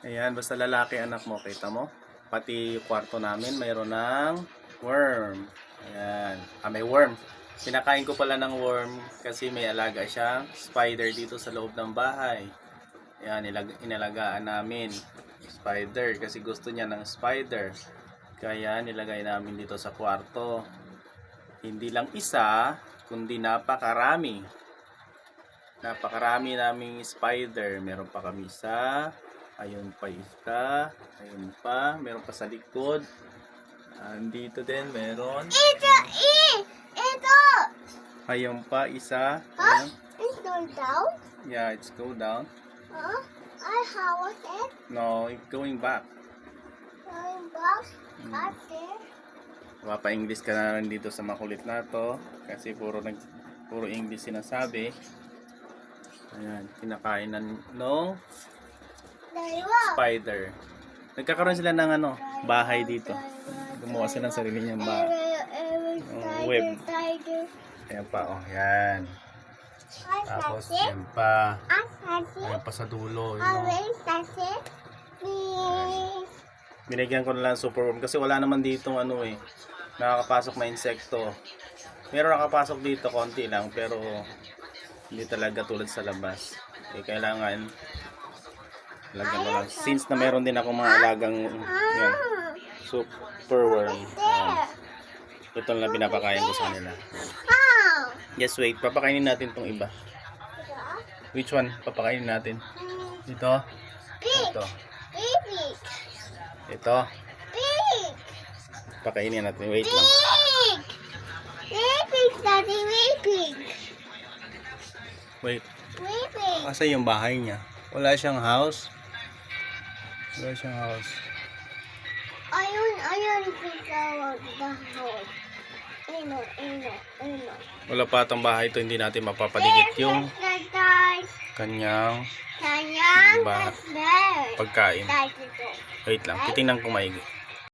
Ayan, basta lalaki anak mo, kita mo? Pati kwarto namin mayroon ng worm. Ayan, may worm. Pinakain ko pala ng worm kasi may alaga siyang spider dito sa loob ng bahay. Ayan, inalagaan namin spider kasi gusto niya ng spider. Kaya nilagay namin dito sa kwarto. Hindi lang isa, kundi napakarami. Napakarami naming spider. Meron pa kami isa. Ayun pa isa. Ayun pa. Meron pa sa likod. Andito din meron. Ito! Ayun pa isa. Huh? Ayun. It's going down? Yeah, it's go down. Huh? How was it? No, it's going back. Going back? Up there? Mapa-English ka na rin dito sa makulit na to. Kasi puro English sinasabi. Ayan, kinakain ng spider. Nagkakaroon sila ng bahay dito. Gumawa sila ng sarili niyang bahay. Web. Ayan pa, oh, yan. Tapos, yan pa. Ayan pa sa dulo. Binigyan ko na lang super worm kasi wala naman dito nakakapasok na insekto. Meron nakapasok dito, konti lang, pero hindi talaga tulad sa labas. Kailangan lagyan mo lang. Since na meron din ako mga alagang super worm. Ito lang pinapakain ko sa nila. Just wait, papakainin natin tong iba. Which one papakainin natin? Ito? Ito. Ito. Pakainin natin. Wait lang. Wait. Asa yung bahay niya? Wala siyang house? Wala siyang house. Ayun, the house. Wala pa itong bahay ito. Hindi natin mapapaligid yung kanyang pagkain. Wait lang. Titingnan ko maigi.